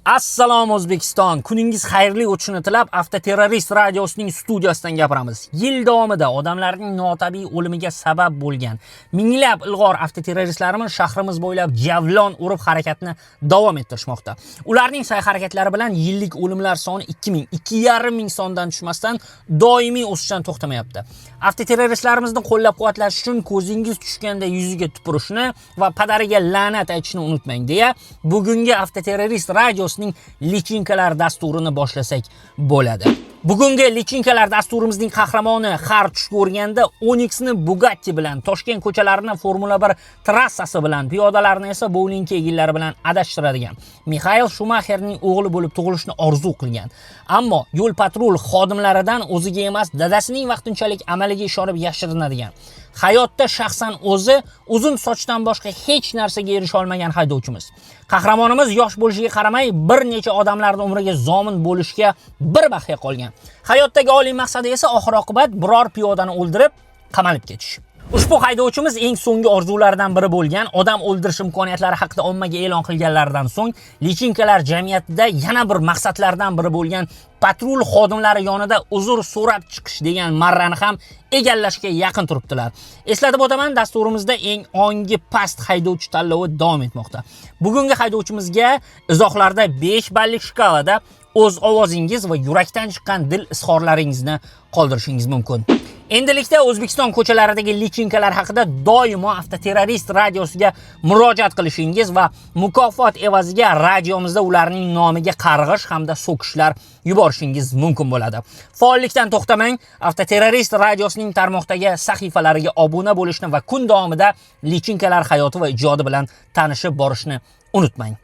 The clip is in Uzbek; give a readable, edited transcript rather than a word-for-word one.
Assalom O'zbekiston. Kuningiz xayrli o'tishini tilab, Avtoterrorist radiosining studiyasidan gapiramiz. Yil davomida odamlarning notabiiy o'limiga sabab bo'lgan minglab ilg'or avtoterroristlarimiz shahrimiz bo'ylab javlon urib harakatni davom ettirishmoqda. Ularning sa'y-harakatlari bilan yillik o'limlar soni 2,5 sondan tushmasdan doimiy o'sishdan to'xtamayapti. Avtoterroristlarimizni qo'llab-quvvatlash uchun ko'zingiz tushganda yuziga tupurishni va padariga la'nat aytishni unutmang deya, bugungi Avtoterrorist radiosining lichinkalar dasturini boshlasak bo'ladi. Bugungi lichinkalar dasturimizning qahramoni har tush ko'rganda Onyxni Bugatti bilan, Toshkent ko'chalarini Formula 1 trassasi bilan, piyodalarni esa bowling egillari bilan adashtiradigan Mixail Shumaxerning o'g'li bo'lib tug'ilishni orzu qilgan. Ammo yo'l patrul xodimlaridan o'ziga emas, dadasining vaqtinchalik amaliga ishonib yashirinadigan, hayotda shaxsan o'zi uzun sochdan boshqa hech narsaga erisha olmagan haydovchimiz. Qahramonimiz yosh bo'lishiga qaramay, bir necha odamlarning umriga zomin bo'lishga bir bahya qolgan. Hayotdagi oliy maqsadi esa oxir-oqibat biror piyodani o'ldirib, qamalib ketish. Ushbu haydovchimiz eng so'nggi orzularidan biri bo'lgan odam o'ldirish imkoniyatlari haqida ommaga e'lon qilganlaridan so'ng lichinkalar jamiyatida yana bir maqsadlardan biri bo'lgan patrul xodimlari yonida uzr so'rab chiqish degan marrani ham egallashga yaqin turibdilar. Eslatib o'taman, dasturimizda eng ongi past haydovchi tanlovi davom etmoqda. Bugungi haydovchimizga izohlarda 5 ballik shkalada o'z ovozingiz va yurakdan chiqqan dil izhorlaringizni qoldirishingiz mumkin. Endilikda O'zbekiston ko'chalaridagi lichinkalar haqida doimo Avtoterrorist radiosiga murojaat qilishingiz va mukofot evaziga radiomizda ularning nomiga qarg'ish hamda so'kishlar yuborishingiz mumkin bo'ladi. Faollikdan to'xtamang, Avtoterrorist radiosining tarmoqdagi sahifalariga obuna bo'lishni va kun davomida lichinkalar hayoti va ijodi bilan tanishib borishni unutmang.